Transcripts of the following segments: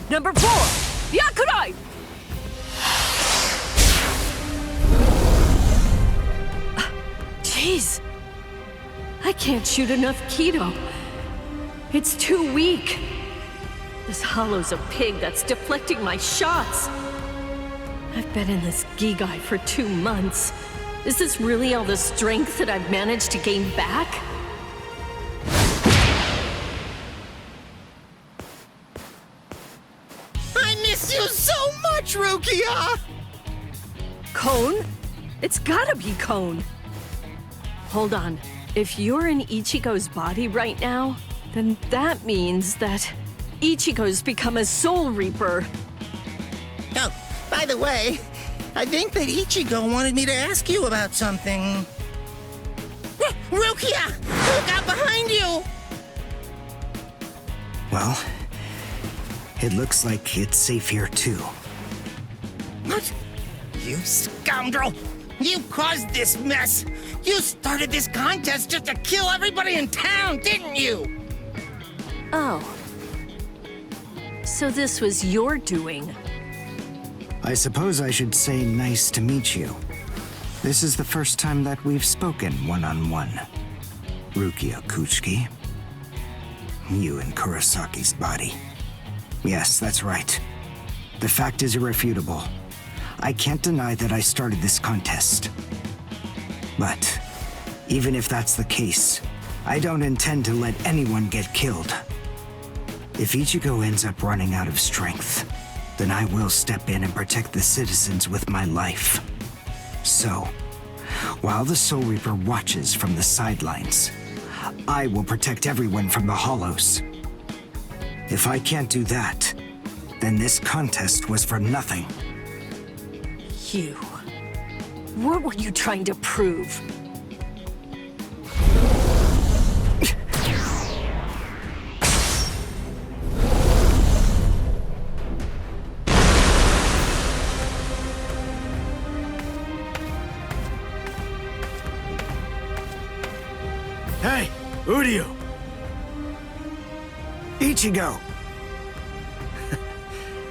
Number 4, Yakurai! Jeez. I can't shoot enough Keto. It's too weak. This hollow's a pig that's deflecting my shots. I've been in this Gigai for 2 months. Is this really all the strength that I've managed to gain back? I miss you so much, Rukia! Cone? It's gotta be Cone. Hold on. If you're in Ichigo's body right now, then that means that Ichigo's become a Soul Reaper. Oh, by the way, I think that Ichigo wanted me to ask you about something. Rukia! Look out behind you! Well, it looks like it's safe here too. What? You scoundrel! You caused this mess! You started this contest just to kill everybody in town, didn't you? Oh. So this was your doing? I suppose I should say nice to meet you. This is the first time that we've spoken one-on-one. Rukia Kuchiki. You in Kurosaki's body. Yes, that's right. The fact is irrefutable. I can't deny that I started this contest. But even if that's the case, I don't intend to let anyone get killed. If Ichigo ends up running out of strength, then I will step in and protect the citizens with my life. So, while the Soul Reaper watches from the sidelines, I will protect everyone from the Hollows. If I can't do that, then this contest was for nothing. You. What were you trying to prove? Hey, Uryu! Ichigo!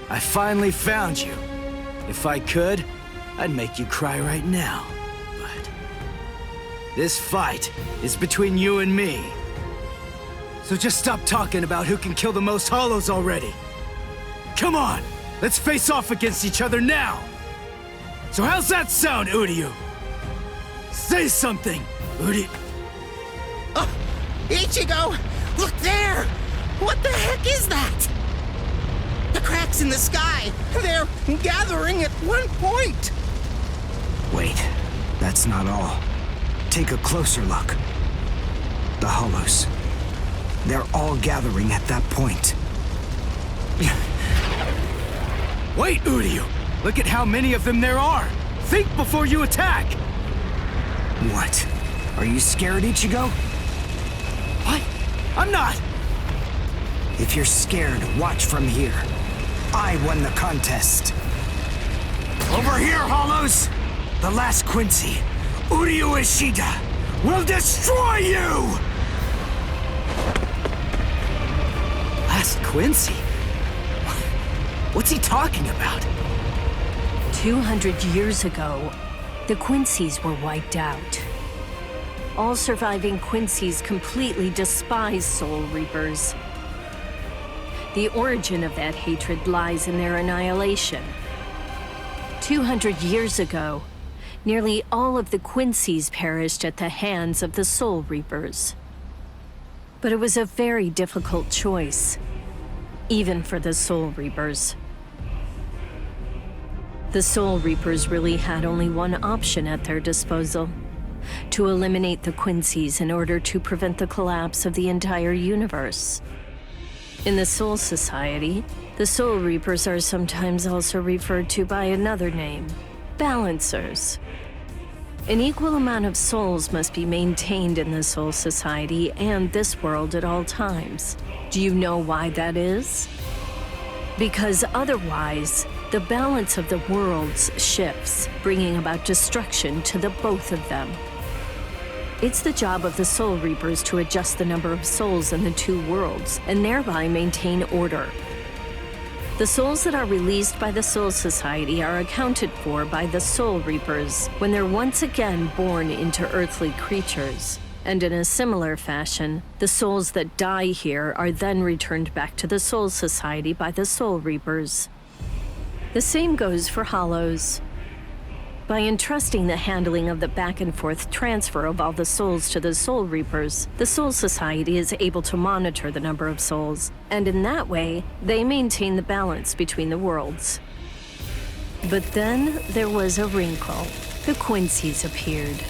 I finally found you. If I could, I'd make you cry right now. But this fight is between you and me. So just stop talking about who can kill the most Hollows already. Come on, let's face off against each other now. So how's that sound, Uryu? Say something, Uryu. Oh, Ichigo! Look there! What the heck is that? The cracks in the sky! They're gathering at one point! Wait, that's not all. Take a closer look. The Hollows. They're all gathering at that point. Wait, Uryu! Look at how many of them there are! Think before you attack! What? Are you scared, Ichigo? What? I'm not! If you're scared, watch from here. I won the contest. Over here, Hollows! The last Quincy, Uryu Ishida, will destroy you! Last Quincy? What's he talking about? 200 years ago, the Quincy's were wiped out. All surviving Quincy's completely despise Soul Reapers. The origin of that hatred lies in their annihilation. 200 years ago, nearly all of the Quincy's perished at the hands of the Soul Reapers. But it was a very difficult choice, even for the Soul Reapers. The Soul Reapers really had only one option at their disposal: to eliminate the Quincy's in order to prevent the collapse of the entire universe. In the Soul Society, the Soul Reapers are sometimes also referred to by another name: Balancers. An equal amount of souls must be maintained in the Soul Society and this world at all times. Do you know why that is? Because otherwise, the balance of the worlds shifts, bringing about destruction to the both of them. It's the job of the Soul Reapers to adjust the number of souls in the two worlds, and thereby maintain order. The souls that are released by the Soul Society are accounted for by the Soul Reapers when they're once again born into earthly creatures. And in a similar fashion, the souls that die here are then returned back to the Soul Society by the Soul Reapers. The same goes for Hollows. By entrusting the handling of the back-and-forth transfer of all the souls to the Soul Reapers, the Soul Society is able to monitor the number of souls, and in that way, they maintain the balance between the worlds. But then there was a wrinkle. The Quincy's appeared.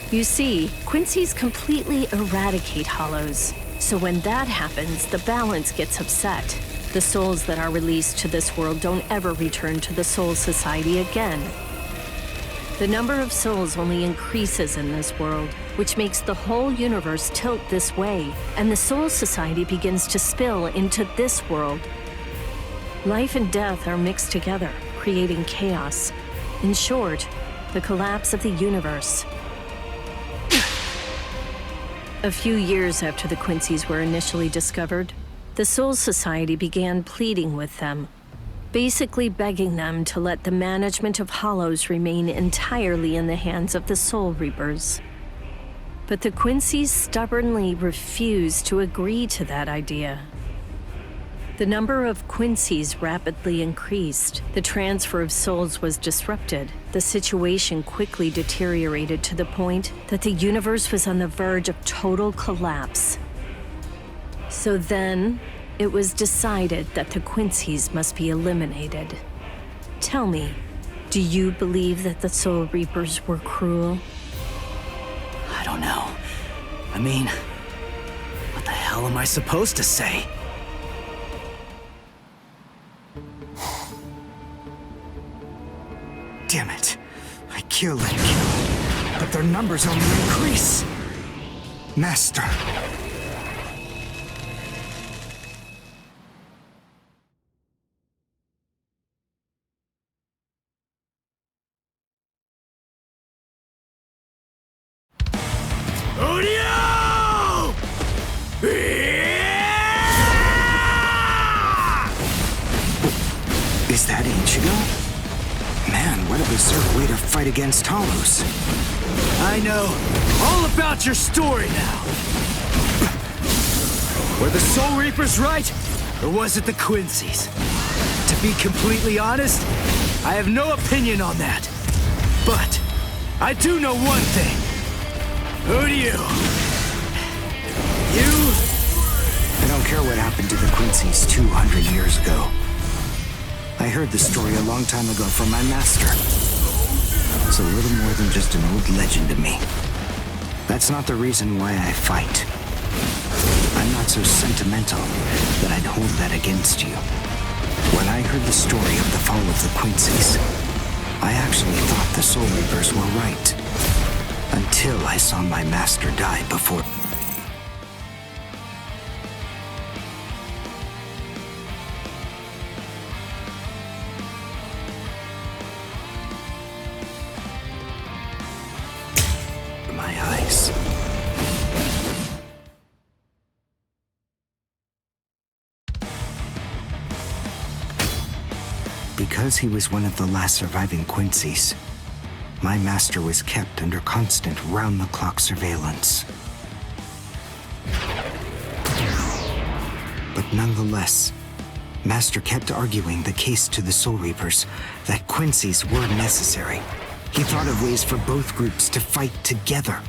You see, Quincy's completely eradicate Hollows, so when that happens, the balance gets upset. The souls that are released to this world don't ever return to the Soul Society again. The number of souls only increases in this world, which makes the whole universe tilt this way, and the Soul Society begins to spill into this world. Life and death are mixed together, creating chaos. In short, the collapse of the universe. A few years after the Quincy's were initially discovered, the Soul Society began pleading with them, basically begging them to let the management of Hollows remain entirely in the hands of the Soul Reapers. But the Quincy's stubbornly refused to agree to that idea. The number of Quincy's rapidly increased. The transfer of souls was disrupted. The situation quickly deteriorated to the point that the universe was on the verge of total collapse. So then, it was decided that the Quincy's must be eliminated. Tell me, do you believe that the Soul Reapers were cruel? I don't know. I mean, what the hell am I supposed to say? Damn it. I kill and kill, but their numbers only increase. Master. Is that Ichigo? Man, what a berserk way to fight against Hollows. I know all about your story now. Were the Soul Reapers right, or was it the Quincy's? To be completely honest, I have no opinion on that. But I do know one thing. Who do you? I don't care what happened to the Quincy's 200 years ago. I heard the story a long time ago from my master. It's a little more than just an old legend to me. That's not the reason why I fight. I'm not so sentimental that I'd hold that against you. When I heard the story of the fall of the Quincy's, I actually thought the Soul Reapers were right. Until I saw my master die before... my eyes. Because he was one of the last surviving Quincy's, my master was kept under constant round-the-clock surveillance. But nonetheless, Master kept arguing the case to the Soul Reapers that Quincy's were necessary. He thought of ways for both groups to fight together.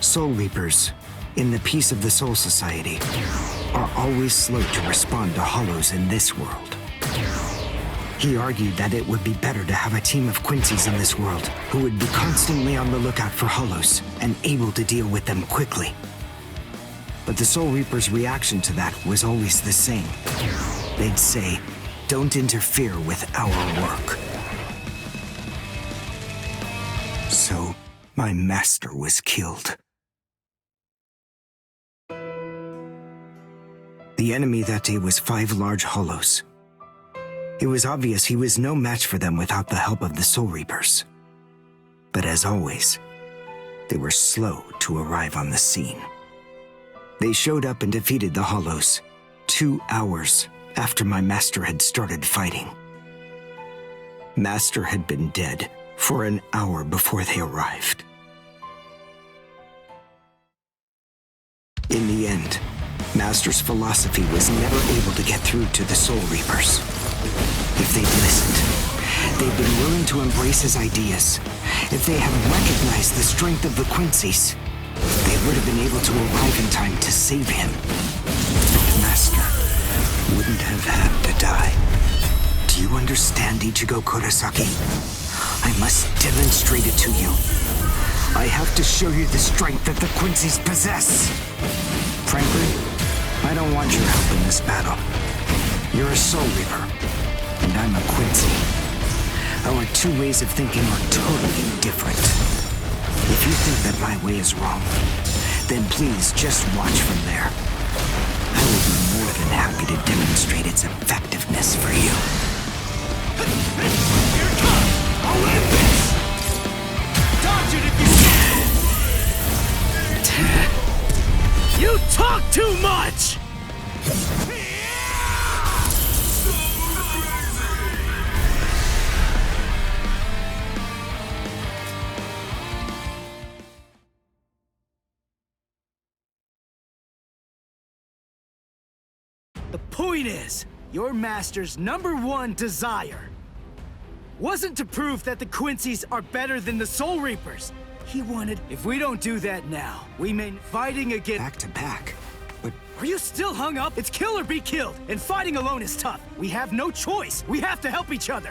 Soul Reapers, in the peace of the Soul Society, are always slow to respond to Hollows in this world. He argued that it would be better to have a team of Quincy's in this world who would be constantly on the lookout for Hollows and able to deal with them quickly. But the Soul Reapers' reaction to that was always the same. They'd say, "Don't interfere with our work." So, my master was killed. The enemy that day was 5 large Hollows. It was obvious he was no match for them without the help of the Soul Reapers. But as always, they were slow to arrive on the scene. They showed up and defeated the Hollows 2 hours after my master had started fighting. Master had been dead for an hour before they arrived. In the end, Master's philosophy was never able to get through to the Soul Reapers. If they'd listened, they'd been willing to embrace his ideas. If they had recognized the strength of the Quincy's, they would have been able to arrive in time to save him. And Master wouldn't have had to die. Do you understand, Ichigo Kurosaki? I must demonstrate it to you. I have to show you the strength that the Quincy's possess. Frankly, I don't want your help in this battle. You're a Soul Reaper, and I'm a Quincy. Our two ways of thinking are totally different. If you think that my way is wrong, then please just watch from there. I will be more than happy to demonstrate its effectiveness for you. Here it comes! I'll end this! Dodge it if you... You talk too much! The point is, your master's #1 desire wasn't to prove that the Quincy's are better than the Soul Reapers. He wanted, if we don't do that now, we may fighting again. Back to back. But Are you still hung up? It's kill or be killed, and fighting alone is tough. We have no choice. We have to help each other.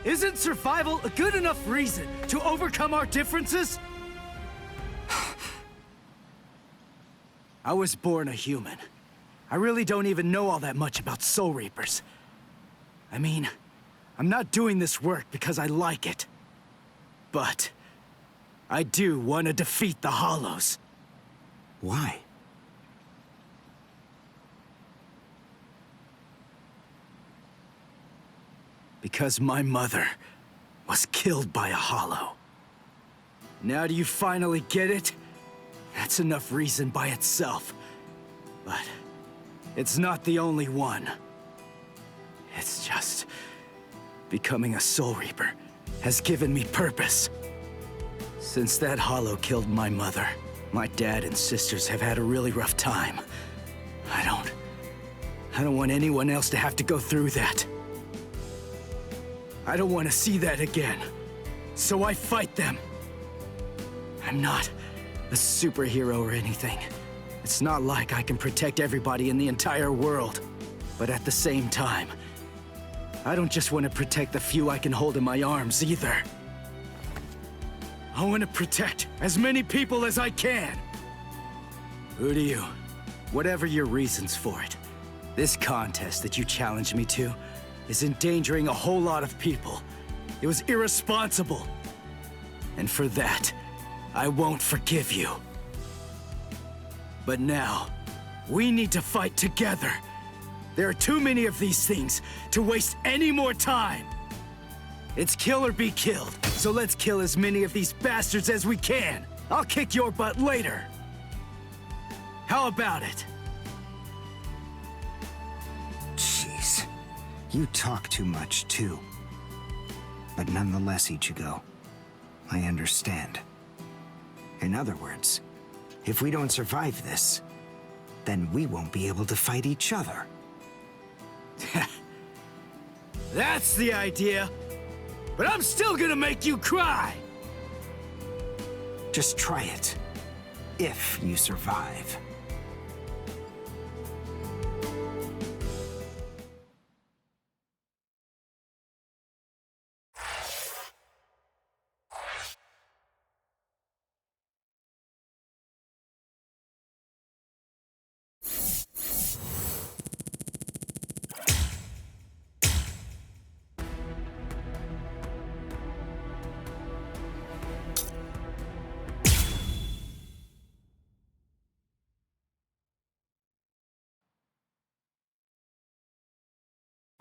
Isn't survival a good enough reason to overcome our differences? I was born a human. I really don't even know all that much about Soul Reapers. I mean, I'm not doing this work because I like it. But I do want to defeat the Hollows. why? Because my mother was killed by a Hollow. Now do you finally get it? That's enough reason by itself. But it's not the only one. It's just... becoming a Soul Reaper has given me purpose. Since that Hollow killed my mother, my dad and sisters have had a really rough time. I don't want anyone else to have to go through that. I don't want to see that again. So I fight them. I'm not a superhero or anything. It's not like I can protect everybody in the entire world. But at the same time, I don't just want to protect the few I can hold in my arms either. I want to protect as many people as I can. Who do you? Whatever your reasons for it, this contest that you challenged me to is endangering a whole lot of people. It was irresponsible. And for that, I won't forgive you. But now, we need to fight together. There are too many of these things to waste any more time. It's kill or be killed, so let's kill as many of these bastards as we can. I'll kick your butt later. How about it? Jeez. You talk too much, too. But nonetheless, Ichigo, I understand. In other words, if we don't survive this, then we won't be able to fight each other. That's the idea. But I'm still gonna make you cry. Just try it. If you survive.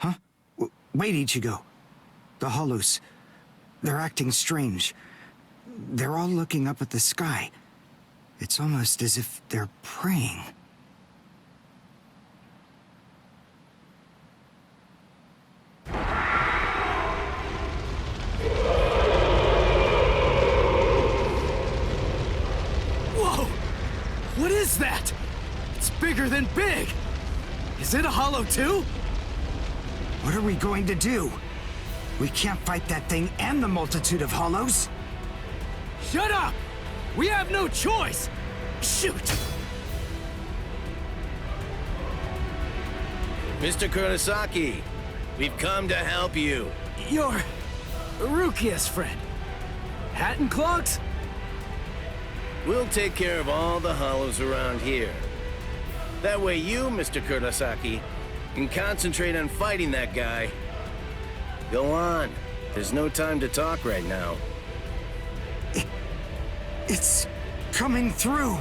Huh? Wait, Ichigo. The Hollows. They're acting strange. They're all looking up at the sky. It's almost as if they're praying. is that? It's bigger than big! Is it a hollow too? What are we going to do? We can't fight that thing and the multitude of hollows. Shut up! We have no choice! Shoot! Mr. Kurosaki, we've come to help you. You're Rukia's friend. Hat and clogs? We'll take care of all the hollows around here. That way you, Mr. Kurosaki, can concentrate on fighting that guy. Go on. There's no time to talk right now. It's coming through.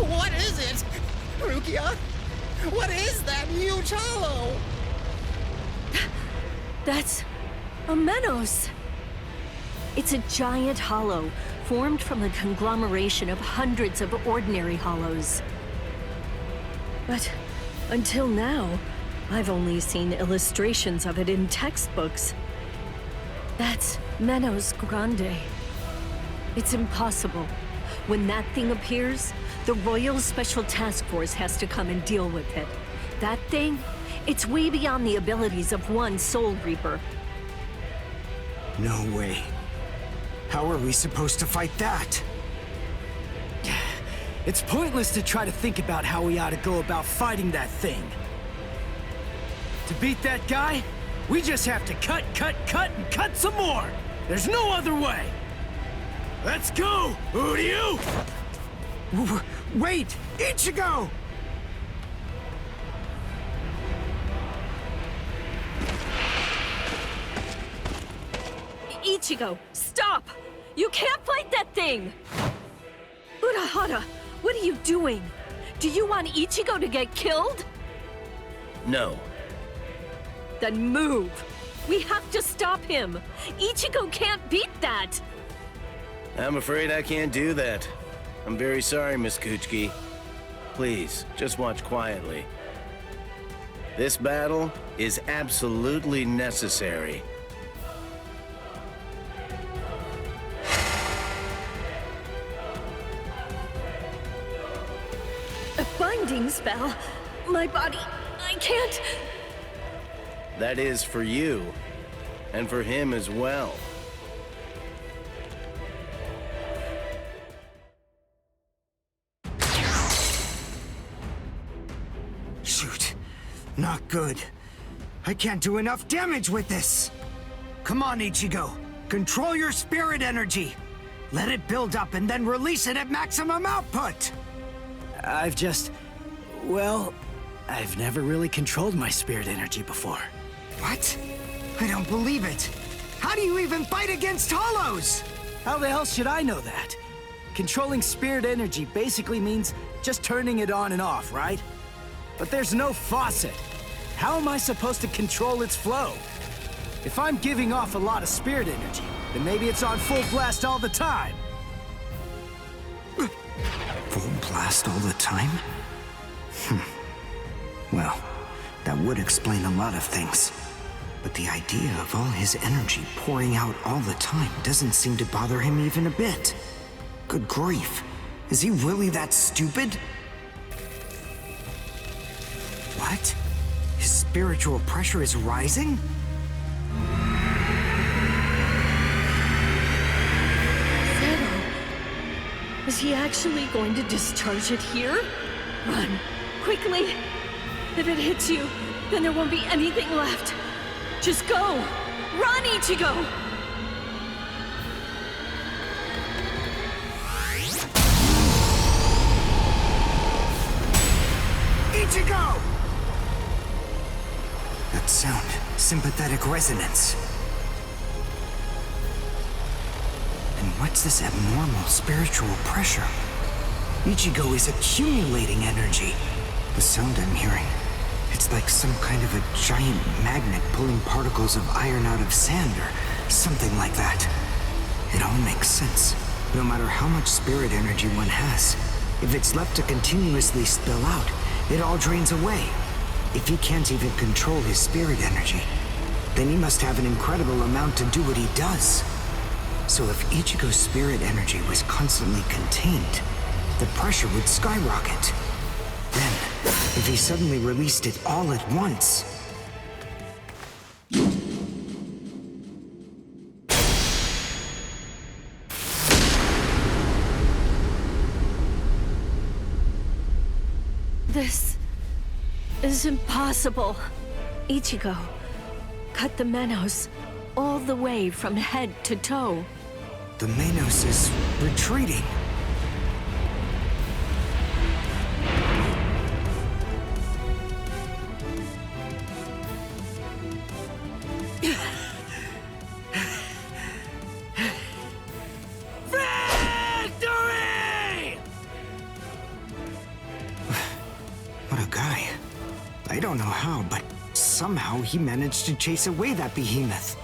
What is it? Rukia? What is that huge hollow? That's a Menos. It's a giant hollow formed from the conglomeration of hundreds of ordinary hollows. But until now, I've only seen illustrations of it in textbooks. That's Menos Grande. It's impossible. When that thing appears, the Royal Special Task Force has to come and deal with it. That thing, it's way beyond the abilities of one Soul Reaper. No way. How are we supposed to fight that? It's pointless to try to think about how we ought to go about fighting that thing. To beat that guy, we just have to cut, and cut some more! There's no other way! Let's go, Uryu! Wait! Ichigo! Ichigo, stop! You can't fight that thing! Urahara, what are you doing? Do you want Ichigo to get killed? No. Then move! We have to stop him! Ichigo can't beat that! I'm afraid I can't do that. I'm very sorry, Miss Kuchiki. Please, just watch quietly. This battle is absolutely necessary. A binding spell? My body, I can't... That is for you, and for him as well. Shoot. Not good. I can't do enough damage with this. Come on, Ichigo. Control your spirit energy. Let it build up and then release it at maximum output. Well, I've never really controlled my spirit energy before. What? I don't believe it. How do you even fight against hollows? How the hell should I know that? Controlling spirit energy basically means just turning it on and off, right? But there's no faucet. How am I supposed to control its flow? If I'm giving off a lot of spirit energy, then maybe it's on full blast all the time. Full blast all the time? Well, that would explain a lot of things. But the idea of all his energy pouring out all the time doesn't seem to bother him even a bit. Good grief. Is he really that stupid? What? His spiritual pressure is rising? Zero. Is he actually going to discharge it here? Run. Quickly. If it hits you, then there won't be anything left. Just go! Run, Ichigo! Ichigo! That sound, sympathetic resonance. And what's this abnormal spiritual pressure? Ichigo is accumulating energy. The sound I'm hearing, it's like some kind of a giant magnet pulling particles of iron out of sand or something like that. It all makes sense. No matter how much spirit energy one has, if it's left to continuously spill out, it all drains away. If he can't even control his spirit energy, then he must have an incredible amount to do what he does. So if Ichigo's spirit energy was constantly contained, the pressure would skyrocket. Then, if he suddenly released it all at once... This is impossible. Ichigo cut the Menos all the way from head to toe. The Menos is retreating. Victory! What a guy. I don't know how, but somehow he managed to chase away that behemoth.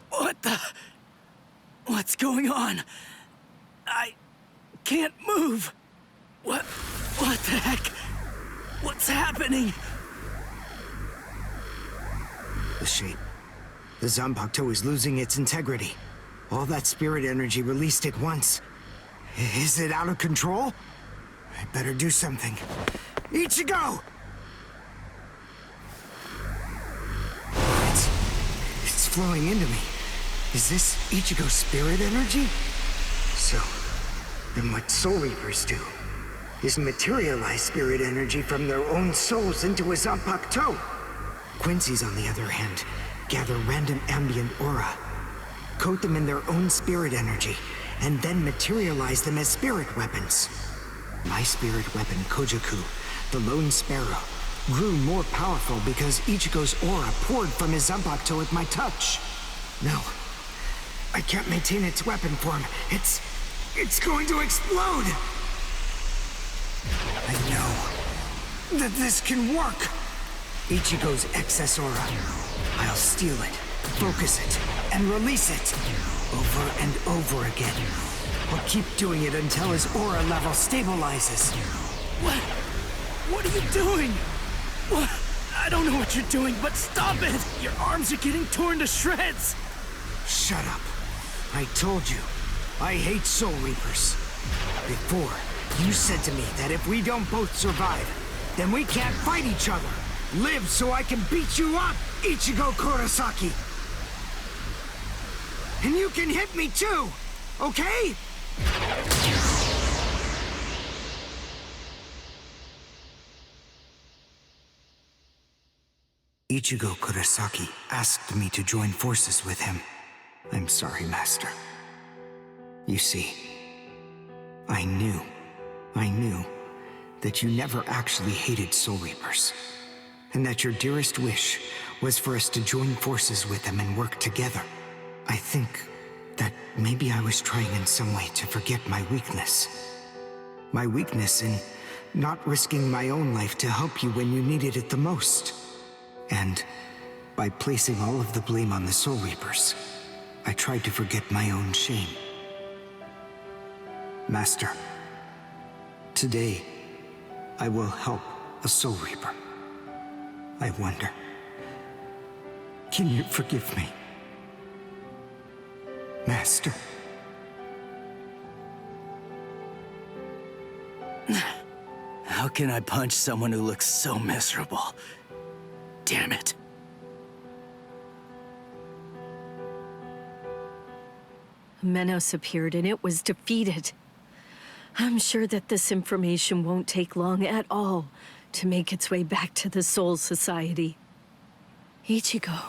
What the... What's going on? I can't move. What the heck? What's happening? The shape. The Zanpakuto is losing its integrity. All that spirit energy released at once. Is it out of control? I better do something. Ichigo! It's flowing into me. Is this Ichigo's spirit energy? So, then what Soul Reapers do is materialize spirit energy from their own souls into a Zanpakuto. Quincy's, on the other hand, gather random ambient aura, coat them in their own spirit energy, and then materialize them as spirit weapons. My spirit weapon, Kojaku, the Lone Sparrow, grew more powerful because Ichigo's aura poured from his Zanpakuto at my touch. No, I can't maintain its weapon form. It's going to explode! I know that this can work! Ichigo's excess aura. I'll steal it, focus it, and release it. Over and over again. I'll keep doing it until his aura level stabilizes. What are you doing? What? I don't know what you're doing, but stop it! Your arms are getting torn to shreds! Shut up. I told you, I hate Soul Reapers. Before, you said to me that if we don't both survive, then we can't fight each other. Live so I can beat you up, Ichigo Kurosaki! And you can hit me too, okay? Ichigo Kurosaki asked me to join forces with him. I'm sorry, Master. You see, I knew that you never actually hated Soul Reapers, and that your dearest wish was for us to join forces with them and work together. I think that maybe I was trying in some way to forget my weakness. My weakness in not risking my own life to help you when you needed it the most. And by placing all of the blame on the Soul Reapers, I tried to forget my own shame. Master, today I will help a Soul Reaper. I wonder, can you forgive me? Master. How can I punch someone who looks so miserable? Damn it. Menos appeared and it was defeated. I'm sure that this information won't take long at all to make its way back to the Soul Society. Ichigo.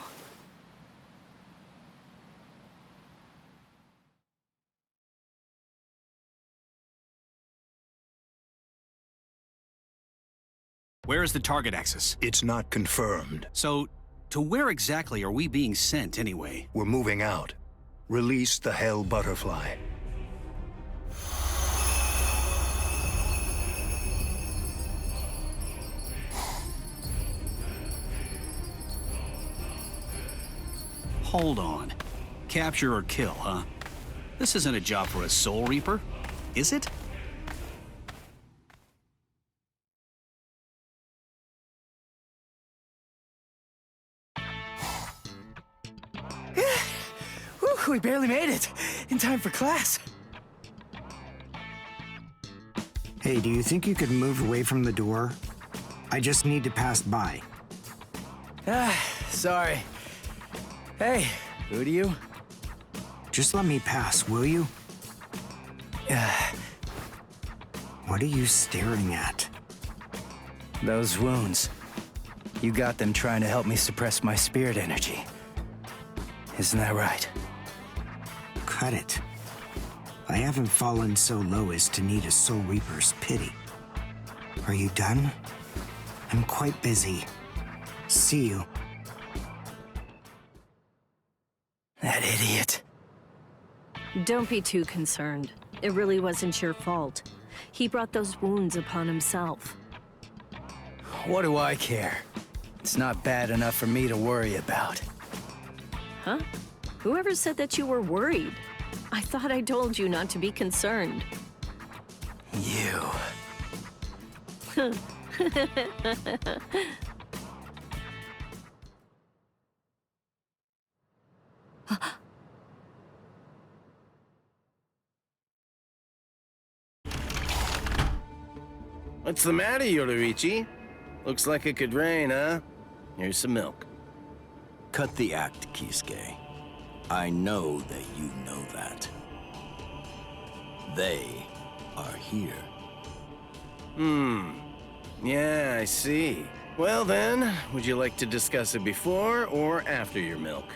Where is the target axis? It's not confirmed. So, to where exactly are we being sent anyway? We're moving out. Release the Hell Butterfly. Hold on. Capture or kill, huh? This isn't a job for a Soul Reaper, is it? Whew, we barely made it. In time for class. Hey, do you think you could move away from the door? I just need to pass by. Sorry. Hey, who do you? Just let me pass, will you? What are you staring at? Those wounds. You got them trying to help me suppress my spirit energy. Isn't that right? Cut it. I haven't fallen so low as to need a Soul Reaper's pity. Are you done? I'm quite busy. See you. That idiot. Don't be too concerned. It really wasn't your fault. He brought those wounds upon himself. What do I care? It's not bad enough for me to worry about. Huh? Whoever said that you were worried? I thought I told you not to be concerned. You. What's the matter, Yoruichi? Looks like it could rain, huh? Here's some milk. Cut the act, Kisuke. I know that you know that. They are here. Yeah, I see. Well then, would you like to discuss it before or after your milk?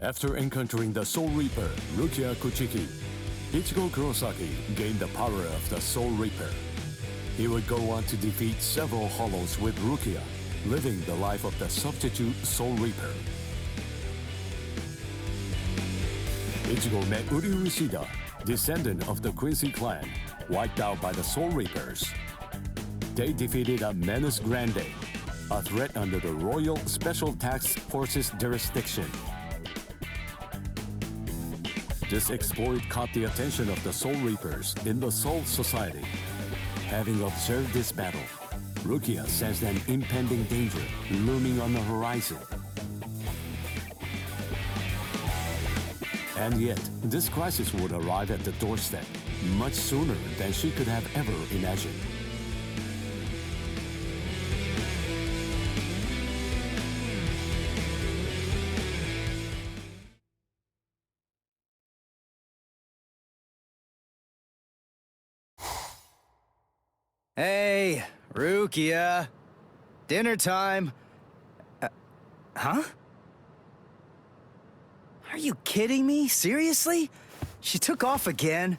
After encountering the Soul Reaper, Rukia Kuchiki, Ichigo Kurosaki gained the power of the Soul Reaper. He would go on to defeat several Hollows with Rukia, living the life of the substitute Soul Reaper. Ichigo met Uryu Ishida, descendant of the Quincy clan, wiped out by the Soul Reapers. They defeated a Menace Grande, a threat under the Royal Special Task Force's jurisdiction. This exploit caught the attention of the Soul Reapers in the Soul Society. Having observed this battle, Rukia sensed an impending danger looming on the horizon. And yet, this crisis would arrive at the doorstep much sooner than she could have ever imagined. Hey, Rukia. Dinner time. Huh? Are you kidding me? Seriously? She took off again?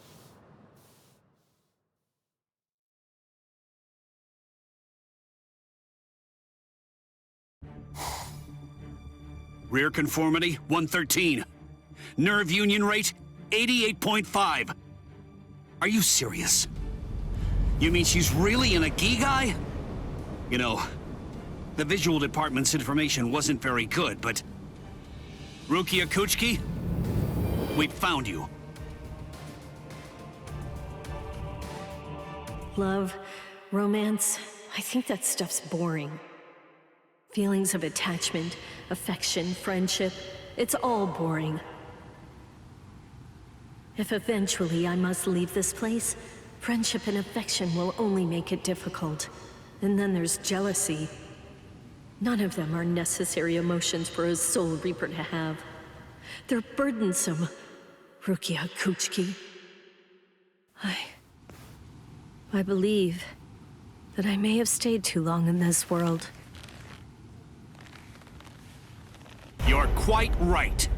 Rear conformity, 113. Nerve union rate, 88.5. Are you serious? You mean she's really in a Gigai? You know, the visual department's information wasn't very good, but... Rukia Kuchiki, we found you. Love, romance, I think that stuff's boring. Feelings of attachment, affection, friendship, it's all boring. If eventually I must leave this place, friendship and affection will only make it difficult. And then there's jealousy. None of them are necessary emotions for a Soul Reaper to have. They're burdensome, Rukia Kuchiki. I believe that I may have stayed too long in this world. You're quite right.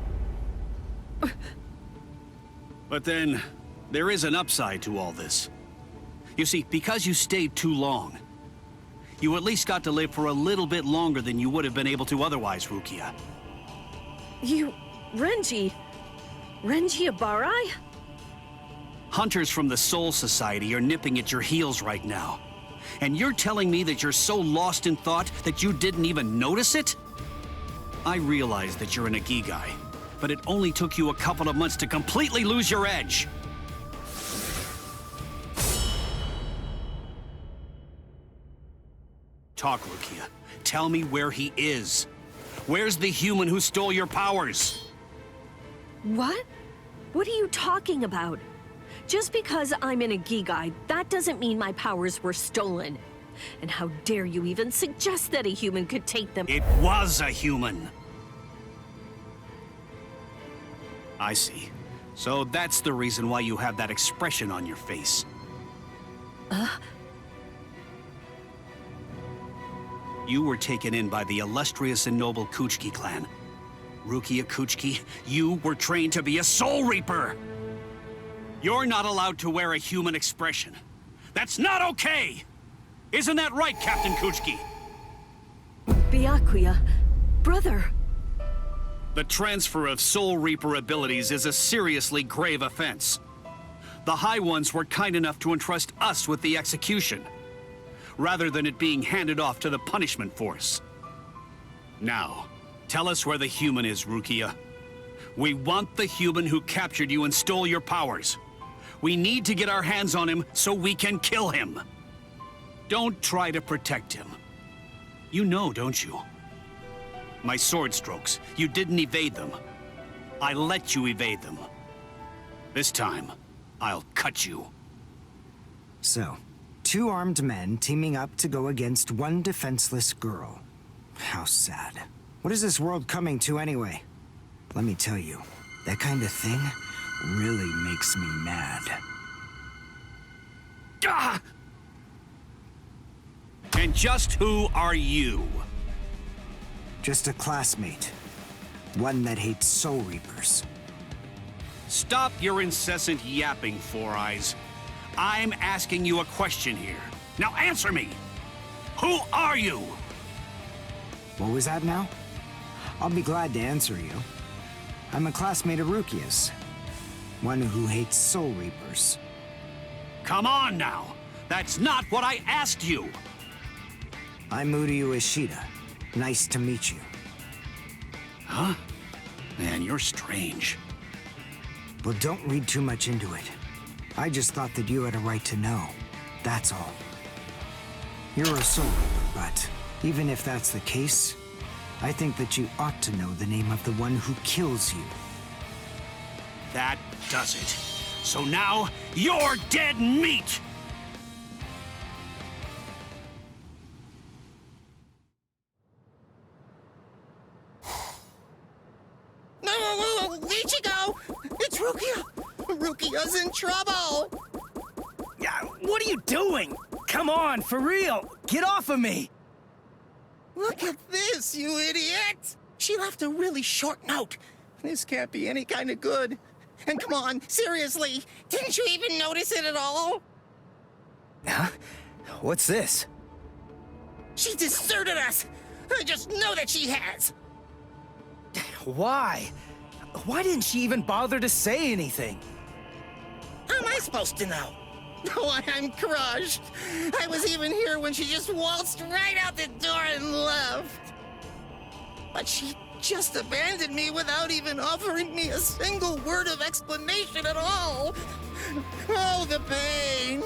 But then, there is an upside to all this. You see, because you stayed too long, you at least got to live for a little bit longer than you would have been able to otherwise, Rukia. You... Renji Abarai? Hunters from the Soul Society are nipping at your heels right now. And you're telling me that you're so lost in thought that you didn't even notice it? I realize that you're an Ikigai, but it only took you a couple of months to completely lose your edge. Talk, Rukia. Tell me where he is. Where's the human who stole your powers? What? What are you talking about? Just because I'm an Ikigai, that doesn't mean my powers were stolen. And how dare you even suggest that a human could take them? It was a human. I see. So that's the reason why you have that expression on your face. You were taken in by the illustrious and noble Kuchiki clan. Rukia Kuchiki, you were trained to be a Soul Reaper! You're not allowed to wear a human expression. That's not okay! Isn't that right, Captain Kuchiki? Byakuya, brother. The transfer of Soul Reaper abilities is a seriously grave offense. The High Ones were kind enough to entrust us with the execution, rather than it being handed off to the punishment force. Now, tell us where the human is, Rukia. We want the human who captured you and stole your powers. We need to get our hands on him so we can kill him. Don't try to protect him. You know, don't you? My sword strokes, you didn't evade them. I let you evade them. This time, I'll cut you. So, 2 armed men teaming up to go against 1 defenseless girl. How sad. What is this world coming to anyway? Let me tell you, that kind of thing really makes me mad. Ah! And just who are you? Just a classmate. One that hates Soul Reapers. Stop your incessant yapping, Four Eyes. I'm asking you a question here. Now answer me! Who are you? What was that now? I'll be glad to answer you. I'm a classmate of Rukia's. One who hates Soul Reapers. Come on now! That's not what I asked you! I'm Uryu Ishida. Nice to meet you. Huh? Man, you're strange. Well, don't read too much into it. I just thought that you had a right to know. That's all. You're a Soul Reaper, but even if that's the case, I think that you ought to know the name of the one who kills you. That does it. So now, you're dead meat! No, Ichigo! It's Rukia! Rukia's in trouble! Yeah, what are you doing? Come on, for real! Get off of me! Look at this, you idiot! She left a really short note. This can't be any kind of good. And come on, seriously, didn't you even notice it at all? Huh? What's this? She deserted us! I just know that she has! Why? Why didn't she even bother to say anything? How am I supposed to know? Oh, I'm crushed. I was even here when she just waltzed right out the door and left. But she just abandoned me without even offering me a single word of explanation at all. Oh, the pain.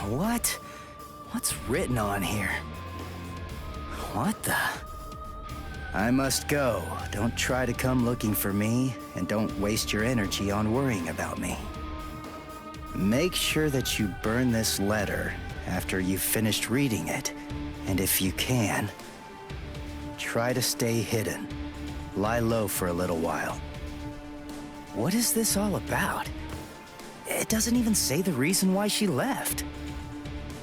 What? What's written on here? What the? I must go. Don't try to come looking for me, and don't waste your energy on worrying about me. Make sure that you burn this letter after you've finished reading it, and if you can, try to stay hidden. Lie low for a little while. What is this all about? It doesn't even say the reason why she left.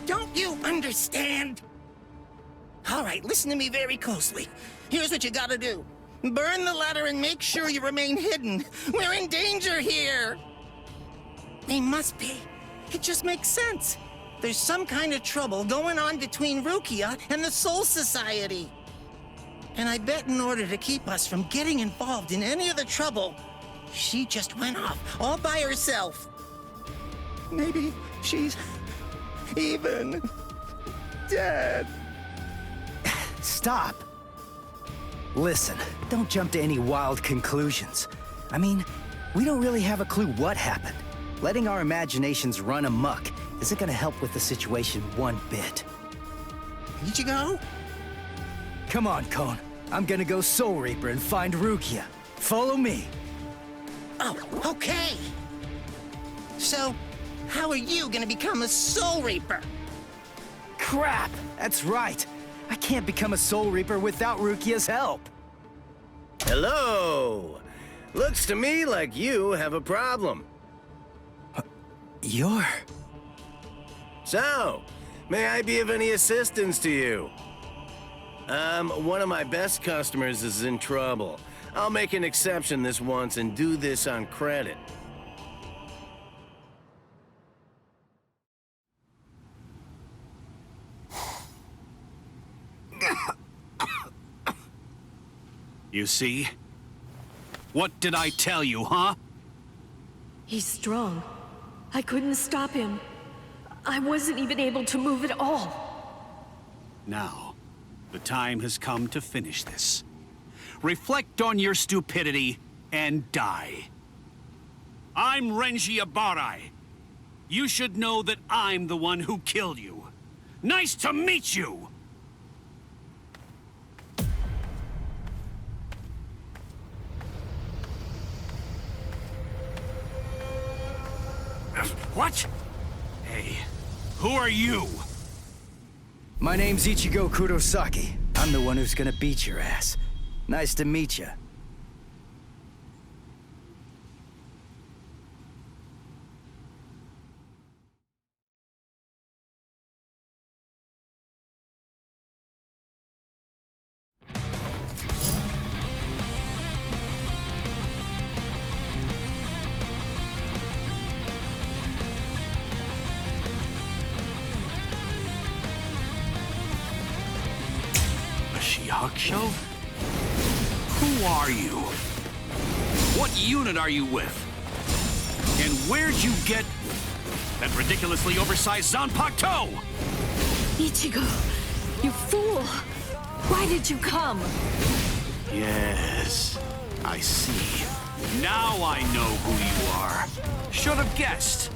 Don't you understand? All right, listen to me very closely. Here's what you gotta do. Burn the letter and make sure you remain hidden. We're in danger here. They must be. It just makes sense. There's some kind of trouble going on between Rukia and the Soul Society. And I bet in order to keep us from getting involved in any of the trouble, she just went off all by herself. Maybe she's even dead. Stop. Listen, don't jump to any wild conclusions. I mean, we don't really have a clue what happened. Letting our imaginations run amok isn't gonna help with the situation one bit. Ichigo? Come on, Kon. I'm gonna go Soul Reaper and find Rukia. Follow me. Oh, okay. So, how are you gonna become a Soul Reaper? Crap! That's right. I can't become a Soul Reaper without Rukia's help. Hello! Looks to me like you have a problem. You're... So, may I be of any assistance to you? One of my best customers is in trouble. I'll make an exception this once and do this on credit. You see? What did I tell you, huh? He's strong. I couldn't stop him. I wasn't even able to move at all. Now, the time has come to finish this. Reflect on your stupidity and die. I'm Renji Abarai. You should know that I'm the one who killed you. Nice to meet you! What? Hey, who are you? My name's Ichigo Kurosaki. I'm the one who's gonna beat your ass. Nice to meet you. Hakusho? Who are you? What unit are you with? And where'd you get that ridiculously oversized Zanpakuto? Ichigo, you fool! Why did you come? Yes, I see. Now I know who you are. Should have guessed.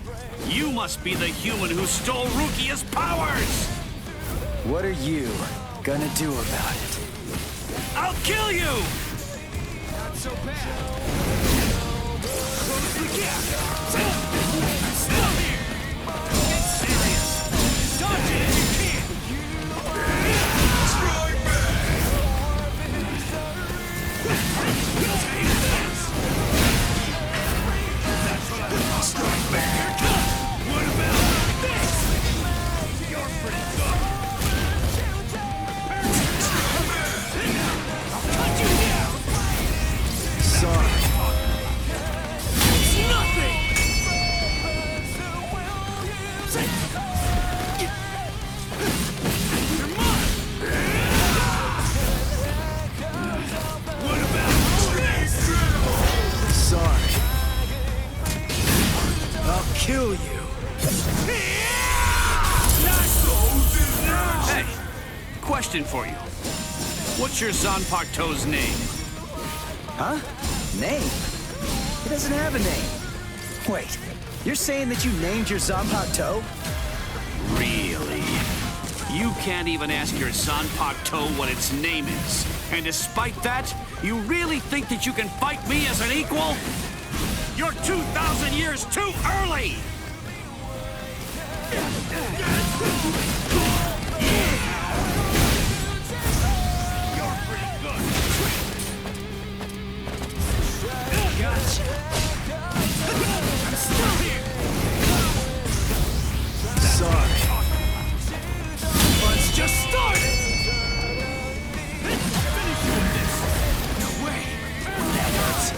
You must be the human who stole Rukia's powers! What are you gonna do about it? I'll kill you! Not so bad. Close the gap. Stop here! Get serious! Dodge it if you can! Strike back! Take this! That's what I thought. Strike back! What about this? You're pretty good. Sorry. It's nothing! You're mine! What about this? Sorry. I'll kill you. Hey, question for you. What's your Zanpakuto's name? Huh? Name? He doesn't have a name. Wait, you're saying that you named your Zanpakuto? Really? You can't even ask your Zanpakuto what its name is. And despite that, you really think that you can fight me as an equal? You're 2,000 years too early! You're pretty good. Gotcha. I'm still here. Sorry. Fun's just started. Finish you with this. No way. That hurts.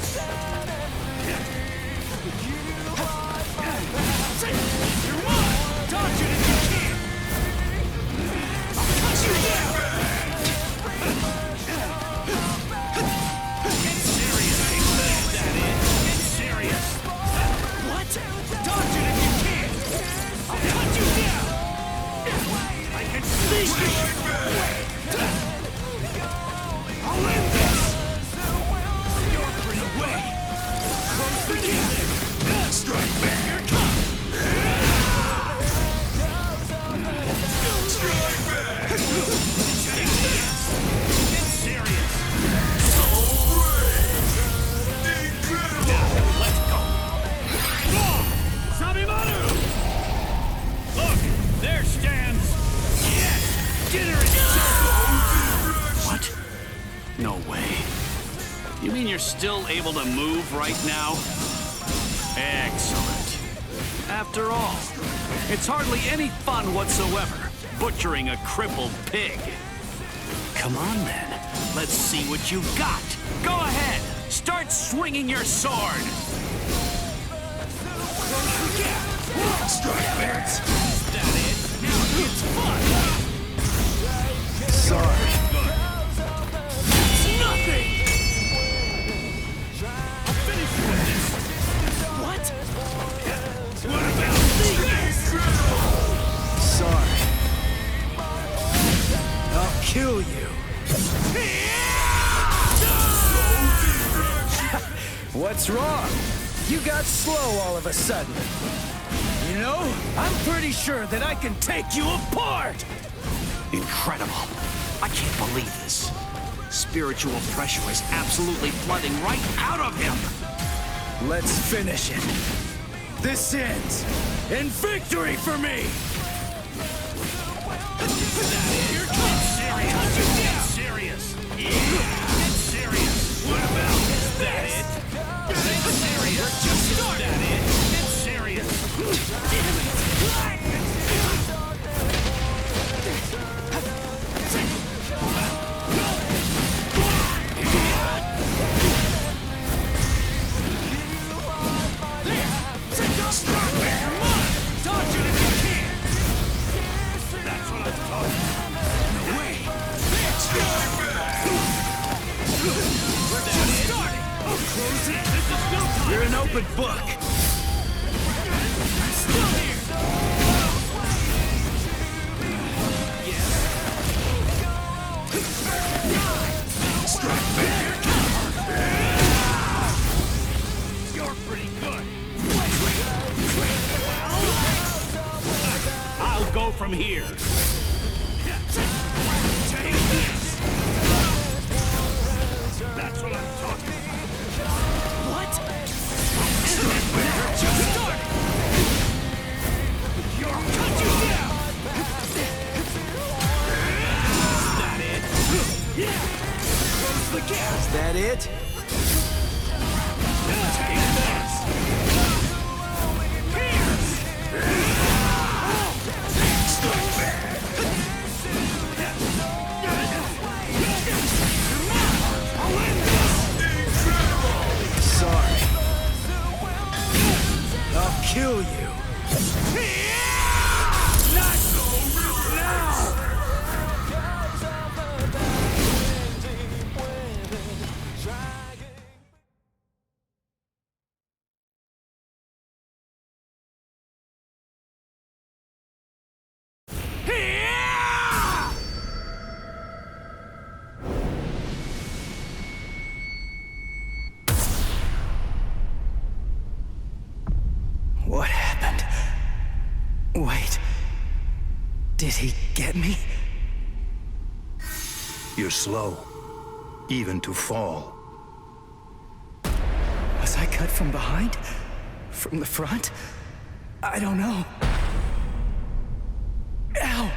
You mean you're still able to move right now? Excellent. After all, it's hardly any fun whatsoever, butchering a crippled pig. Come on then, let's see what you've got. Go ahead, start swinging your sword. Strike Barretts. That it? Now it's fun. Sorry. It's nothing. I'll finish you with this. What? What about these? Sorry. I'll kill you. What's wrong? You got slow all of a sudden. You know, I'm pretty sure that I can take you apart! Incredible. I can't believe this. Spiritual pressure is absolutely flooding right out of him. Let's finish it. This ends in victory for me! You're serious. Serious. Yeah. It's serious. What about that? It's serious. Just start at it. It's serious. You're an open book. I'm still here. Yes. Strike back. You're pretty good. I'll go from here. Take this. That's what I'm talking about. What? Just start. You're cut you down. Is that it? Yeah. Close the gap. Is that it? Take this. Pierce. Strike back. I'll end this. Sorry. I'll kill you. Not now. What happened? Wait. Did he get me? You're slow, even to fall. Was I cut from behind? From the front? I don't know. Ow!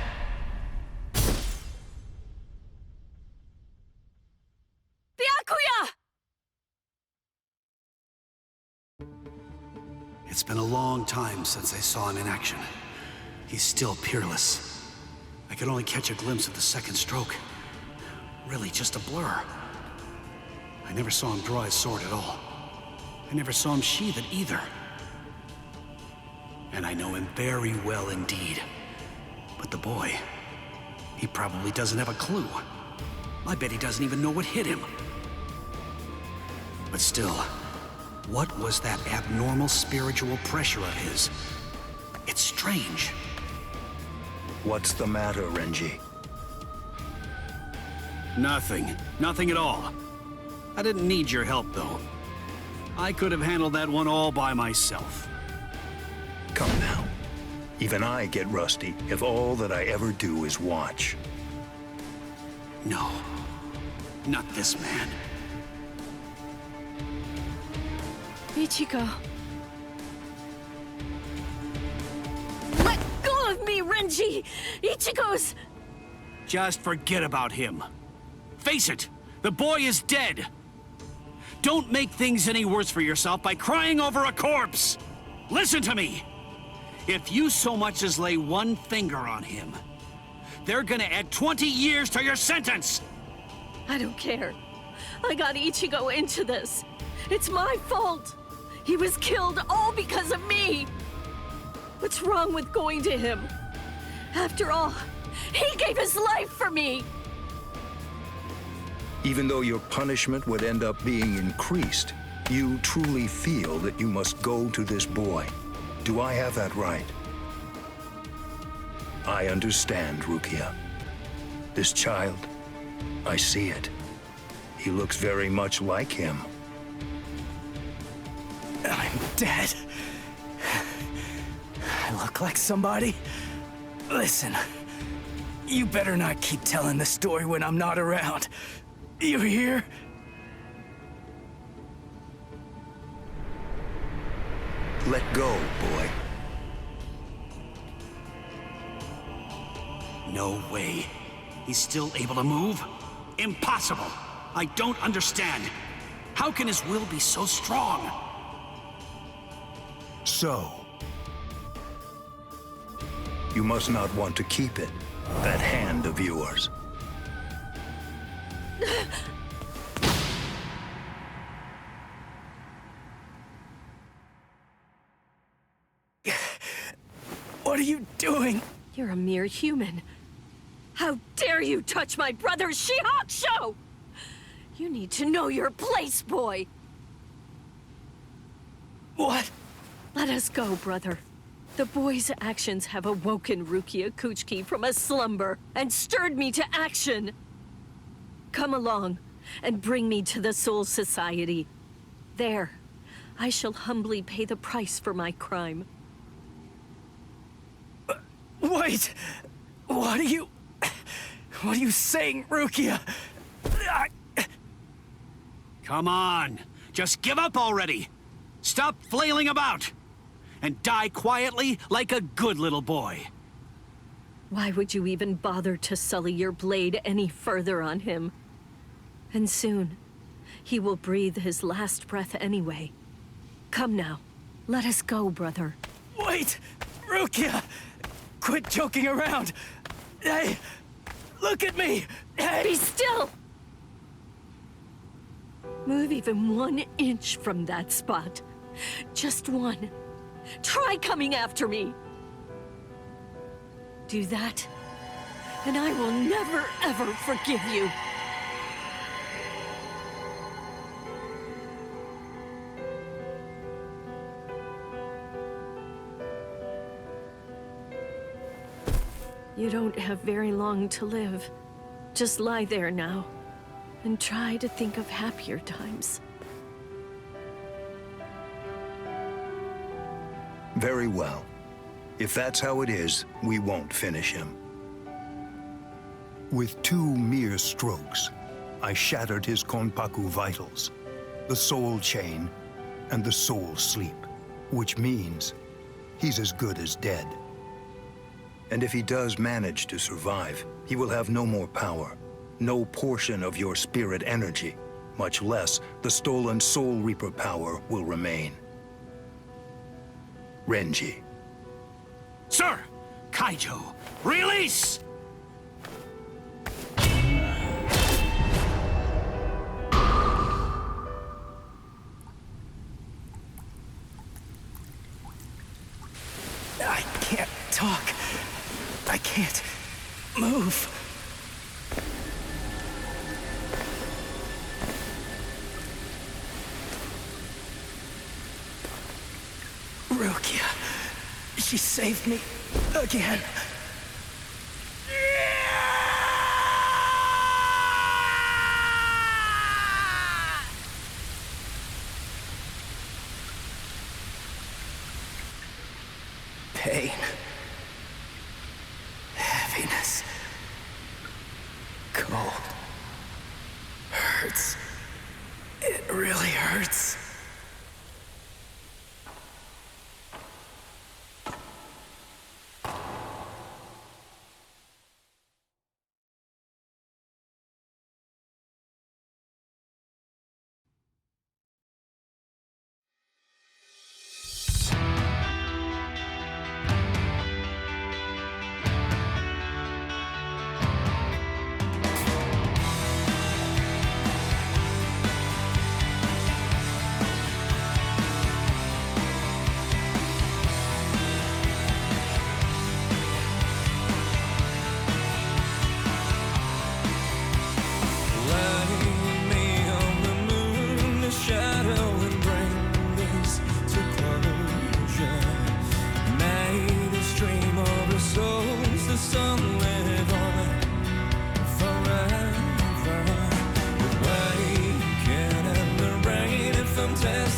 Byakuya! It's been a long time since I saw him in action. He's still peerless. I could only catch a glimpse of the second stroke. Really just a blur. I never saw him draw his sword at all. I never saw him sheathe it either. And I know him very well indeed. But the boy, he probably doesn't have a clue. I bet he doesn't even know what hit him. But still, what was that abnormal spiritual pressure of his? It's strange. What's the matter, Renji? Nothing. Nothing at all. I didn't need your help, though. I could have handled that one all by myself. Come now. Even I get rusty if all that I ever do is watch. No. Not this man. Ichigo. Let go of me, Renji! Ichigo's... Just forget about him. Face it, the boy is dead. Don't make things any worse for yourself by crying over a corpse! Listen to me! If you so much as lay one finger on him, they're gonna add 20 years to your sentence! I don't care. I got Ichigo into this. It's my fault. He was killed all because of me. What's wrong with going to him? After all, he gave his life for me. Even though your punishment would end up being increased, you truly feel that you must go to this boy. Do I have that right? I understand, Rukia. This child, I see it. He looks very much like him. I'm dead. I look like somebody? Listen, you better not keep telling the story when I'm not around. You hear? Let go, boy. No way. He's still able to move? Impossible! I don't understand. How can his will be so strong? So, you must not want to keep it, that hand of yours. What are you doing? You're a mere human. How dare you touch my brother's Shihakusho! You need to know your place, boy! What? Let us go, brother. The boy's actions have awoken Rukia Kuchiki from a slumber and stirred me to action. Come along and bring me to the Soul Society. There, I shall humbly pay the price for my crime. Wait! What are you saying, Rukia? Come on! Just give up already! Stop flailing about! And die quietly like a good little boy. Why would you even bother to sully your blade any further on him? And soon, he will breathe his last breath anyway. Come now, let us go, brother. Wait! Rukia! Quit joking around! Hey! Look at me! Hey! Be still! Move even 1 inch from that spot. Just one. Try coming after me! Do that, and I will never, ever forgive you. You don't have very long to live. Just lie there now, and try to think of happier times. Very well. If that's how it is, we won't finish him. With 2 mere strokes, I shattered his Konpaku vitals, the soul chain, and the soul sleep, which means he's as good as dead. And if he does manage to survive, he will have no more power, no portion of your spirit energy, much less the stolen Soul Reaper power will remain. Renji. Sir! Kaijo, release! I can't talk. I can't move. Rukia, she saved me again. Pain. Heaviness. Cold. Hurts. It really hurts.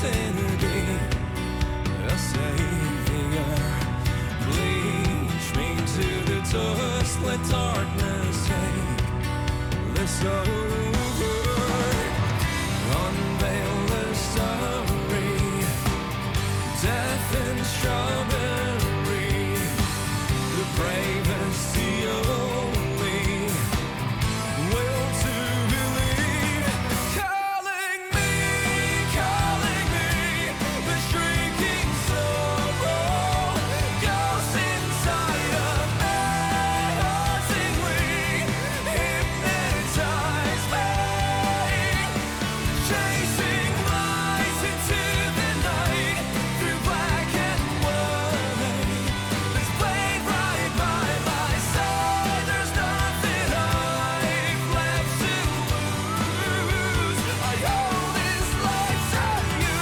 vicinity, a savior. Bleach me to the dust, let darkness take this over. Unveil the story, death and strawberry, the bravest, the only will to believe. Calling me, the shrieking sorrow, ghosts inside of me, hauntingly hypnotize me, chasing lights into the night, through black and white. This blade right by my side, there's nothing I've left to lose. I owe this life to you.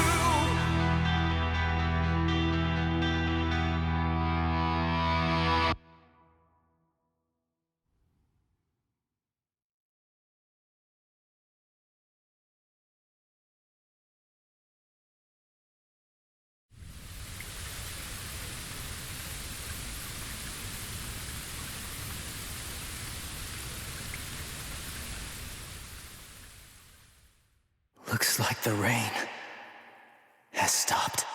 Looks like the rain has stopped.